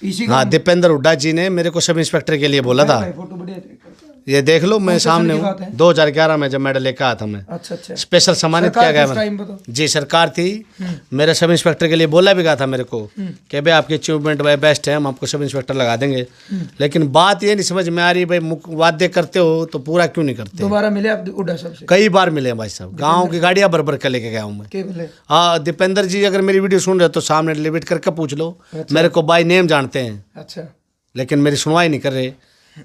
इसी हाँ, दीपेंद्र हुड्डा जी ने मेरे को सब इंस्पेक्टर के लिए बोला था। फोटो बढ़िया है। ये देख लो, मैं सामने हूँ, 2011 में जब मेडल लेकर आया था मैं, अच्छा अच्छा, स्पेशल सम्मानित किया गया मैं मैं। जी सरकार थी, मेरे सब इंस्पेक्टर के लिए बोला भी गया था मेरे को कि भाई आपकी अचीवमेंट भाई बेस्ट है, हम आपको सब इंस्पेक्टर लगा देंगे। लेकिन बात ये नहीं समझ में आ रही भाई, वादे करते हो तो पूरा क्यों नहीं करते? दोबारा मिले आप हुड्डा साहब से? कई बार मिले भाई साहब, गाँव की गाड़ियाँ भर भर कर लेके गया हूँ मैं। हाँ, दीपेंद्र जी अगर मेरी वीडियो सुन रहे हो तो सामने डिलीट करके पूछ लो, मेरे को बाय नेम जानते हैं। अच्छा, लेकिन मेरी सुनवाई नहीं कर रहे।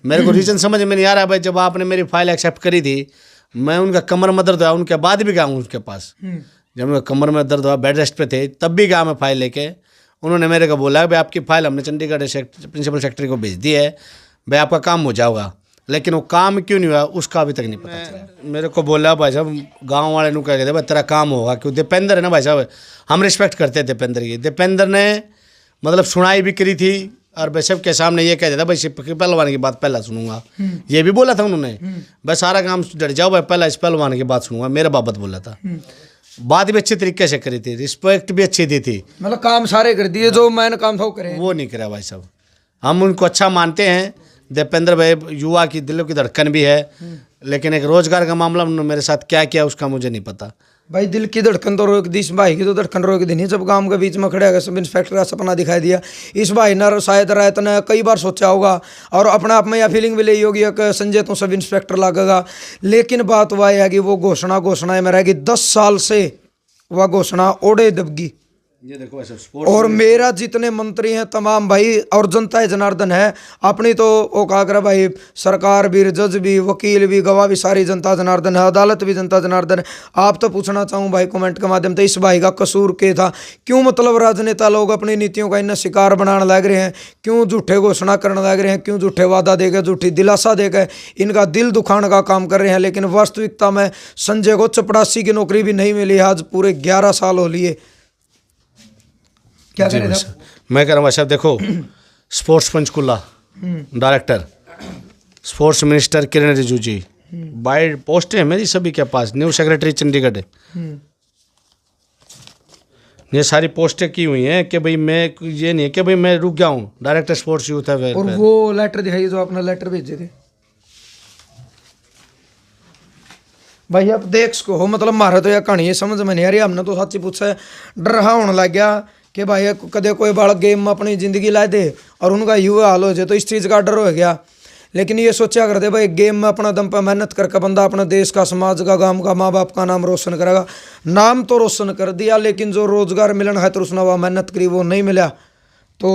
मेरे को रीज़न समझ में नहीं आ रहा भाई। जब आपने मेरी फाइल एक्सेप्ट करी थी, मैं उनका कमर में दर्द हुआ, उनके बाद भी गया हूँ उनके पास। जब उनका कमर में दर्द हुआ, बेड रेस्ट पे थे, तब भी गया मैं फाइल लेके। उन्होंने मेरे को बोला भाई आपकी फाइल हमने चंडीगढ़ प्रिंसिपल सेक्रेटरी को भेज दी है, भाई आपका काम हो जाएगा। लेकिन वो काम क्यों नहीं हुआ उसका अभी तक नहीं पता चला। मेरे को बोला भाई साहब, गाँव वाले ने कह भाई तेरा काम होगा, क्यों? दीपेंद्र है ना भाई साहब, हम रिस्पेक्ट करते हैं दीपेंद्र की। दीपेंद्र ने मतलब सुनाई भी करी थी, और भाई सबके सामने ये कह देता भाई पहलवान की बात पहला सुनूंगा, ये भी बोला था उन्होंने। भाई सारा काम डर जाओ भाई, पहला इस पहलवान की बात सुनूंगा, मेरा बाबत बोला था। बात भी अच्छी तरीके से करी थी, रिस्पेक्ट भी अच्छी दी थी, मतलब काम सारे कर दिए, जो मैंने काम था वो करे, वो नहीं करा भाई साहब। हम उनको अच्छा मानते हैं, दीपेंद्र भाई युवा की दिलों की धड़कन भी है, लेकिन एक रोजगार का मामला उन्होंने मेरे साथ क्या किया उसका मुझे नहीं पता। भाई दिल की धड़कन तो रोक दी, इस भाई की तो धड़कन रोक दी नहीं। जब गांव के बीच में खड़े होकर सब इंस्पेक्टर का सपना दिखाई दिया, इस भाई ने शायद रायत ने कई बार सोचा होगा और अपने आप में यह फीलिंग भी ली होगी कि संजय तो सब इंस्पेक्टर लगेगा। लेकिन बात वह है कि वो घोषणा में रहेगी, 10 साल से वह घोषणा ओढ़े दबगी, ये देखो ऐसे स्पोर्ट्स और मेरा जितने मंत्री हैं तमाम भाई और जनता है जनार्दन है अपनी, तो वो कहा कर भाई सरकार भी, जज भी, वकील भी, गवाह भी, सारी जनता जनार्दन है, अदालत भी जनता जनार्दन है। आप तो पूछना चाहूँ भाई कमेंट के माध्यम से, इस भाई का कसूर क्या था? क्यों मतलब राजनेता लोग अपनी नीतियों का इन्हें शिकार बनाने लग रहे हैं? क्यों झूठे घोषणा करने लग रहे हैं? क्यों झूठे वादा देकर, झूठी दिलासा देकर इनका दिल दुखाने का काम कर रहे हैं? लेकिन वास्तविकता में संजय को चपरासी की नौकरी भी नहीं मिली, आज पूरे 11 साल हो लिए। क्या करें साहब? मैं कह रहा हूँ साहब, देखो sports Panchkula director, sports minister Kiran Rijiju ji, बाई पोस्टें हैं मेरी सभी के पास, न्यू सेक्रेटरी चंडीगढ़, ये सारी पोस्टें की हुई हैं कि भाई मैं ये नहीं है कि भाई मैं रुक गया हूँ, डायरेक्टर स्पोर्ट्स यूथ है। और वो लेटर दिखाइए जो आपने लेटर भेजे थे भाई, आप देख सको हो, मतलब मारे तो यह कहानी है समझ में नहीं आ रही। हमने तो सच्ची पूछा है, डर होने लग गया कि भाई कदे कोई बालक गेम में अपनी ज़िंदगी ला दे और उनका युवा हाल हो जाए, तो इस चीज़ का डर हो गया। लेकिन ये सोचा करते भाई गेम में अपना दम पर मेहनत करके बंदा अपने देश का, समाज का, गांव का, माँ बाप का नाम रोशन करेगा। नाम तो रोशन कर दिया, लेकिन जो रोजगार मिलन है तो उसने वह मेहनत करी वो नहीं मिला। तो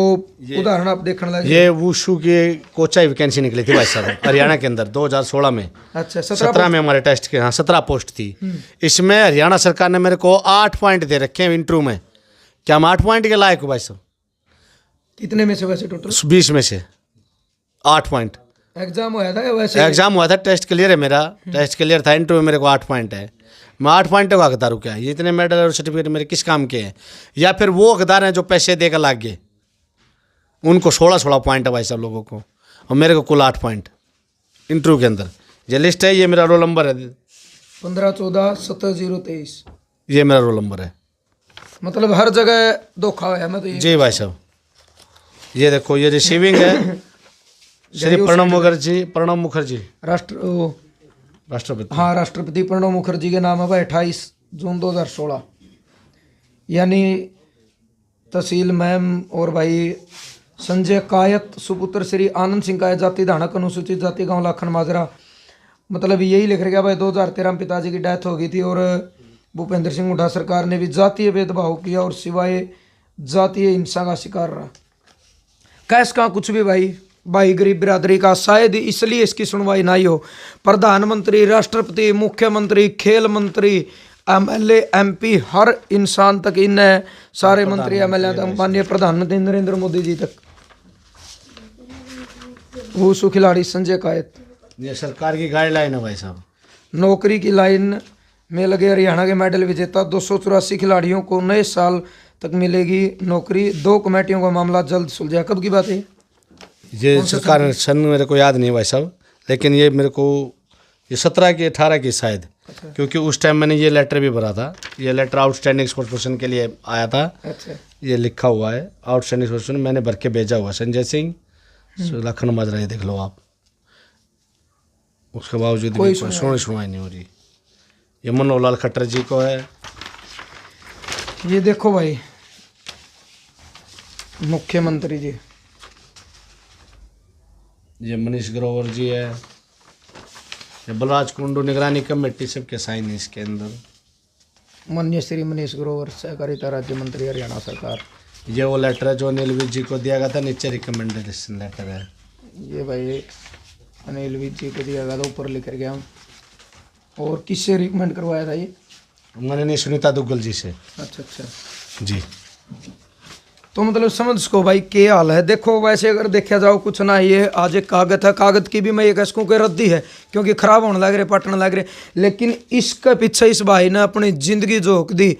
उदाहरण आप देखने लगे, ये वुशु की कोचाई वैकेंसी निकली थी भाई साहब हरियाणा के अंदर 2016 में। अच्छा, 17 में हमारे टेस्ट के, हाँ 17 पोस्ट थी। इसमें हरियाणा सरकार ने मेरे को 8 पॉइंट दे रखे हैं इंटरव्यू में। क्या हम 8 पॉइंट के लायक हो भाई साहब? कितने में से वैसे टोटल? 20 में से 8 पॉइंट। एग्जाम हुआ था वैसे? एग्जाम हुआ था, टेस्ट क्लियर है मेरा, टेस्ट क्लियर था, इंटरव्यू मेरे को 8 पॉइंट है। मैं 8 पॉइंट का हकदार हूँ क्या? ये इतने मेडल और सर्टिफिकेट मेरे किस काम के हैं? या फिर वो हकदार हैं जो पैसे देकर लाग गए, उनको 16 पॉइंट है भाई साहब लोगों को, और मेरे को कुल 8 पॉइंट इंटरव्यू के अंदर। ये लिस्ट है, ये मेरा रोल नंबर है 1514-7023, ये मेरा रोल नंबर है। मतलब हर जगह धोखा है। मैं तो ये जी भाई साहब, ये देखो ये रिसीविंग है श्री प्रणब मुखर्जी राष्ट्रपति। हाँ, राष्ट्रपति प्रणब मुखर्जी के नाम है भाई 28 जून 2016। यानी तहसील मैम और भाई संजय कायत, सुपुत्र श्री आनंद सिंह कायत, जाति धानक, अनुसूचित जाति, गांव लाखन माजरा। मतलब यही लिख गया भाई 2013 में पिताजी की डेथ हो गई थी और भूपेंद्र सिंह हुड्डा सरकार ने भी जातीय भेदभाव किया और सिवाय जातीय हिंसा का शिकार रहा। कैस का कुछ भी भाई गरीब बिरादरी का, शायद इसलिए इसकी सुनवाई नहीं हो। प्रधानमंत्री, राष्ट्रपति, मुख्यमंत्री, खेल मंत्री, एमएलए, एमपी, हर इंसान तक, इन सारे मंत्री एमएलए तक, माननीय प्रधानमंत्री नरेंद्र मोदी जी तक। वो खिलाड़ी संजय कायत, ये सरकार की गाइडलाइन है भाई साहब। नौकरी की लाइन में लगे हरियाणा के मेडल विजेता 284 खिलाड़ियों को नए साल तक मिलेगी नौकरी। 2 कमेटियों का मामला जल्द सुलझा। कब की बात है ये? सरकार सन मेरे को याद नहीं भाई साहब, लेकिन ये मेरे को ये 17 की 18 की शायद। अच्छा। क्योंकि उस टाइम मैंने ये लेटर भी भरा था। ये लेटर आउटस्टैंडिंग स्पोर्ट्स पर्सन के लिए आया था। अच्छा। ये लिखा हुआ है आउटस्टैंडिंग स्पोर्ट्स पर्सन, मैंने भर के भेजा हुआ संजय सिंह लाखन माजरा, ये देख लो आप। उसके बावजूद भी सुनवाई नहीं हो रही। ये मनोहर लाल खट्टर जी को है। ये देखो भाई मुख्यमंत्री जी, ये मनीष ग्रोवर जी है, ये बलराज कुंडू निगरानी कमेटी, सबके साइन है इसके अंदर। माननीय श्री मनीष ग्रोवर, सहकारिता राज्य मंत्री हरियाणा सरकार। ये वो लेटर है जो अनिल विज जी को दिया गया था, नीचे रिकमेंडेशन लेटर है। ये भाई अनिल विज जी को दिया गया था, ऊपर लिख गया। और किससे रिकमेंड करवाया था ये? माननीय सुनीता दुग्गल जी से। अच्छा जी। तो मतलब समझ सको भाई क्या हाल है। देखो वैसे अगर देखा जाओ कुछ ना, ये आज एक कागज है, कागज की भी मैं ये कह सकूँ कि रद्दी है, क्योंकि खराब होने लग रहे, पटने लग रहे। लेकिन इसके पीछे इस भाई ने अपनी जिंदगी झोंक दी,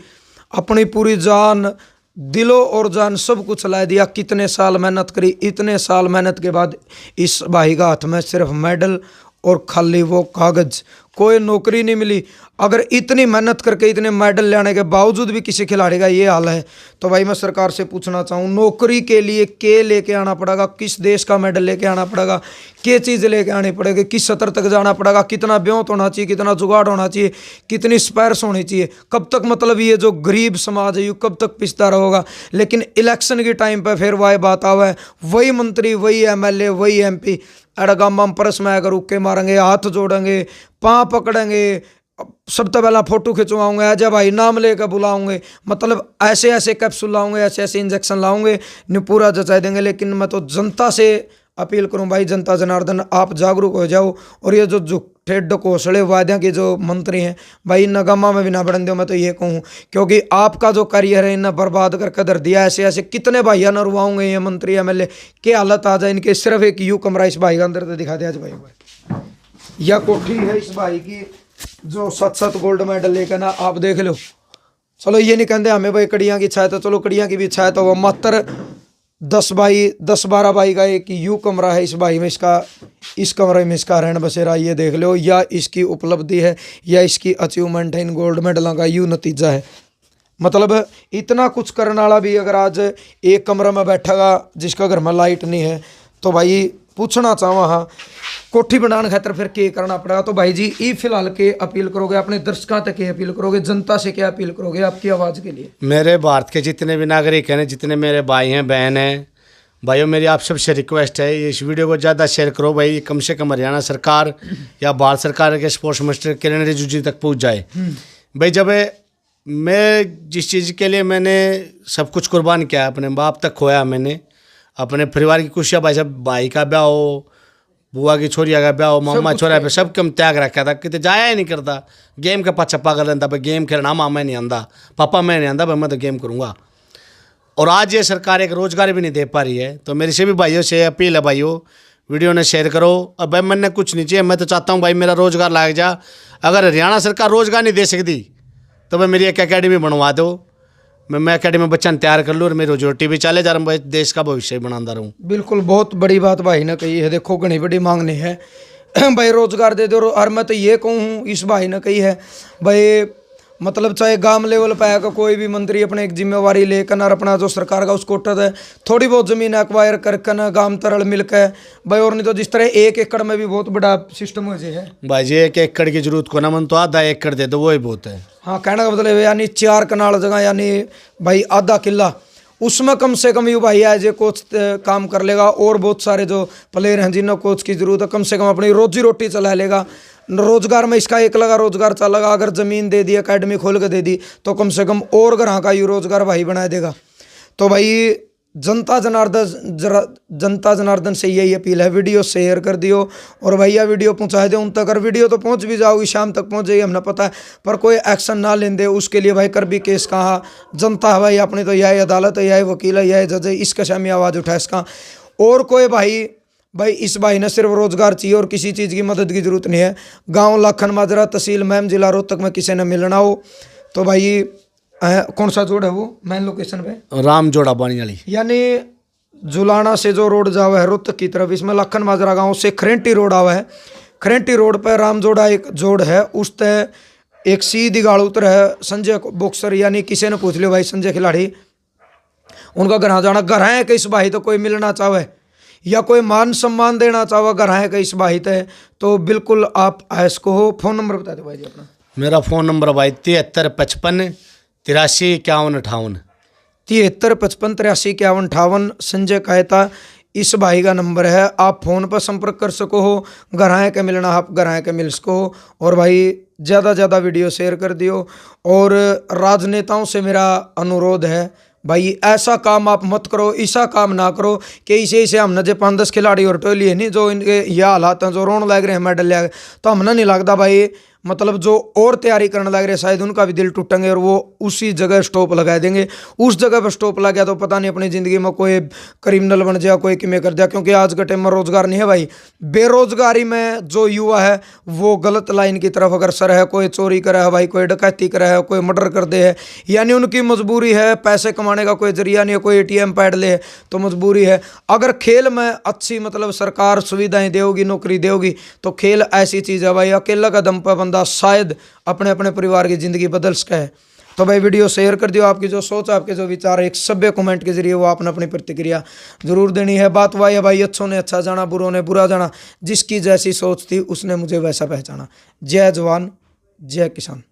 अपनी पूरी जान, दिलो और जान सब कुछ ला दिया। कितने साल मेहनत करी, इतने साल मेहनत के बाद इस भाई का हाथ में सिर्फ मेडल और खाली वो कागज, कोई नौकरी नहीं मिली। अगर इतनी मेहनत करके इतने मेडल लेने के बावजूद भी किसी खिलाड़ी का ये हाल है, तो भाई मैं सरकार से पूछना चाहूँ, नौकरी के लिए क्या लेके आना पड़ेगा? किस देश का मेडल लेके आना पड़ेगा? क्या चीज़ लेके आनी पड़ेगी? किस सतर तक जाना पड़ेगा? कितना ब्योंत होना चाहिए? कितना जुगाड़ होना चाहिए? कितनी स्पैर्स होनी चाहिए? कब तक मतलब ये जो गरीब समाज है ये कब तक पिसता रहेगा? लेकिन इलेक्शन के टाइम पर फिर वही बात आवे, वही मंत्री, वही एमएलए, वही एमपी अड़गाम परस में अगर उक्के मारेंगे, हाथ जोड़ेंगे, पाँव पकड़ेंगे सबसे पहला फोटो खिंचवाऊंगे, अजय भाई नाम लेकर बुलाऊंगे, मतलब ऐसे ऐसे कैप्सूल लाऊंगे, ऐसे ऐसे इंजेक्शन लाऊंगे, नहीं पूरा जचा देंगे। लेकिन मैं तो जनता से अपील करूं भाई, जनता जनार्दन आप जागरूक हो जाओ। और ये जो झूठे ढकोसले वादे के जो मंत्री हैं भाई, इन गमा में भी ना बढ़न दो, मैं तो ये कहूँ, क्योंकि आपका जो करियर है इन्हें बर्बाद करके धर दिया। ऐसे ऐसे कितने भाइया नरवाऊंगे ये मंत्री MLA, क्या हालत आ जाए इनके। सिर्फ एक यू कमरा इस भाई का अंदर तो दिखा दिया भाई, या कोठी है इस भाई की जो 7-7 गोल्ड मेडल लेकर ना, आप देख लो। चलो ये नहीं कहते हमें भाई कड़ियाँ की इच्छा है, तो चलो कड़ियाँ की भी इच्छा है, तो वो मात्र 10-12 बाई का एक यू कमरा है इस भाई में, इस कमरे में इसका रहन बसेरा, ये देख लो। या इसकी उपलब्धि है, या इसकी अचीवमेंट है, इन गोल्ड मेडलों का यू नतीजा है। मतलब इतना कुछ करने वाला भी अगर आज एक कमरे में बैठेगा जिसका घर में लाइट नहीं है, तो भाई पूछना चाहवा हाँ कोठी बनाने खातर फिर क्या करना पड़ेगा। तो भाई जी ई फिलहाल के अपील करोगे, अपने दर्शकों तक क्या अपील करोगे, जनता से क्या अपील करोगे आपकी आवाज़ के लिए? मेरे भारत के जितने भी नागरिक हैं, जितने मेरे भाई हैं बहन हैं, भाइयों मेरी आप सबसे रिक्वेस्ट है, इस वीडियो को ज़्यादा शेयर करो भाई, कम से कम हरियाणा सरकार या भारत सरकार के स्पोर्ट्स मिनिस्टर किरण रिजिजू जी तक पहुँच जाए। भाई जब मैं जिस चीज़ के लिए मैंने सब कुछ कुर्बान किया, अपने बाप तक खोया मैंने, अपने परिवार की खुशियाँ, भाई साहब भाई का ब्याह हो, बुआ की छोरिया का ब्याह हो, मामा छोरा पे सब कम त्याग रखा था, कितने जाया ही नहीं करता, गेम का पाछा पागल रहता भाई, गेम खेलना मामा नहीं आंदा, पापा मैं नहीं आंदा भाई, मैं तो गेम करूँगा। और आज ये सरकार एक रोज़गार भी नहीं दे पा रही है। तो मेरे से भी भाइयों से अपील है, भाइयों वीडियो ने शेयर करो। और भाई मैंने कुछ नहीं चाहिए, मैं तो चाहता हूँ भाई मेरा रोज़गार लाग जा। अगर हरियाणा सरकार रोज़गार नहीं दे सकती तो भाई मेरी एक अकेडमी बनवा दो, मैं अकेडमी में बच्चा तैयार कर लूँ और मेरी रोजी रोटी भी चले जा रहा हूँ, देश का भविष्य बनाता रहूँ। बिल्कुल, बहुत बड़ी बात भाई ने कही है। देखो घनी बड़ी मांग नहीं है भाई, रोजगार दे दो। और मैं तो ये कहूँ इस भाई ने कही है भाई, मतलब चाहे गांव लेवल पे आएगा कोई भी मंत्री अपने एक जिम्मेवारी लेकर और अपना जो सरकार का उसको है थोड़ी बहुत जमीन एक्वायर करके ना गांव तरल मिलकर भाई, और नहीं तो जिस तरह 1 एकड़ में भी बहुत बड़ा सिस्टम हो जाए है भाई जी। 1 एकड़ की जरूरत को ना, मन तो आधा एकड़ दे दो, वही बहुत है। हाँ, कहने का मतलब यानी 4 कनाल जगह, यानी भाई आधा किला, उसमें कम से कम यू भाई एज ए कोच काम कर लेगा। और बहुत सारे जो प्लेयर हैं जिन्हें कोच की जरूरत है, कम से कम अपनी रोजी रोटी चला लेगा। रोजगार में इसका एक लगा रोजगार चलेगा। अगर जमीन दे दी, एकेडमी खोल के दे दी, तो कम से कम और ग्राह का यू रोजगार भाई बना देगा। तो भाई जनता जनार्दन से यही अपील है, वीडियो शेयर कर दियो और भैया वीडियो पहुंचा दे उन तक। अगर वीडियो तो पहुंच भी जाओगी, शाम तक पहुंच जाएगी, हमने पता है, पर कोई एक्शन ना लेंदे उसके लिए भाई कर भी केस कहाँ। जनता है भाई अपनी, तो यह अदालत है, यह वकील है, यह जज है, इसका शामी आवाज़ उठा इसका। और कोई भाई इस भाई ने सिर्फ रोजगार चाहिए और किसी चीज़ की मदद की जरूरत नहीं है। गाँव लाखन माजरा, तहसील मैम, जिला रोहतक में किसी ने मिलना हो तो भाई कौन सा जोड़ है वो मेन लोकेशन पे? राम जोड़ा बानी वाली, यानी जुलाना से जो रोड जावा है रोहतक की तरफ, इसमें लाखन माजरा गांव से खरेंटी रोड आवा है। खरेंटी रोड पर राम जोड़ा एक जोड़ है, उस तय एक सीधी गाड़ उतर है संजय बॉक्सर, यानी किसी ने पूछ लियो भाई संजय खिलाड़ी, उनका घर जाना। घर है कि इस भाई तो कोई मिलना चाहे या कोई मान सम्मान देना चाहे, घर है कि इस भाई तय, तो बिल्कुल आप इसको हो। फोन नंबर बता दो भाई जी अपना। मेरा फ़ोन नंबर भाई 7355 83 51 58 7355 83 51 58 संजय कहता इस भाई का नंबर है। आप फ़ोन पर संपर्क कर सको हो, घर के मिलना आप घर के मिल सको हो। और भाई ज़्यादा ज़्यादा वीडियो शेयर कर दियो। और राजनेताओं से मेरा अनुरोध है भाई, ऐसा काम आप मत करो, ऐसा काम ना करो कि इसे हमने जो 5-10 खिलाड़ी और टोली है नहीं, जो इनके यह हालात हैं, जो रोन लग रहे हैं मेडल ले, तो हमने नहीं लगता भाई, मतलब जो और तैयारी करने लग रहे शायद उनका भी दिल टूटेंगे और वो उसी जगह स्टॉप लगा देंगे। उस जगह पर स्टॉप लग गया तो पता नहीं अपनी ज़िंदगी में कोई क्रिमिनल बन जाए, कोई किमें कर दिया। क्योंकि आज के टाइम में रोज़गार नहीं है भाई, बेरोजगारी में जो युवा है वो गलत लाइन की तरफ अग्रसर है। कोई चोरी करा है भाई, कोई डकैती करा है, कोई मर्डर कर दे है, यानी उनकी मजबूरी है, पैसे कमाने का कोई जरिया नहीं है, कोई ATM पैड ले तो मजबूरी है। अगर खेल में अच्छी मतलब सरकार सुविधाएं देगी, नौकरी देगी, तो खेल ऐसी चीज़ है भाई, अकेला का दम पर शायद अपने अपने परिवार की जिंदगी बदल सके। तो भाई वीडियो शेयर कर दियो। आपकी जो सोच, आपके जो विचार, एक सभ्य कमेंट के जरिए वो आपने अपनी प्रतिक्रिया जरूर देनी है। बात वही है भाई, अच्छों ने अच्छा जाना, बुरों ने बुरा जाना, जिसकी जैसी सोच थी उसने मुझे वैसा पहचाना। जय जवान जय किसान।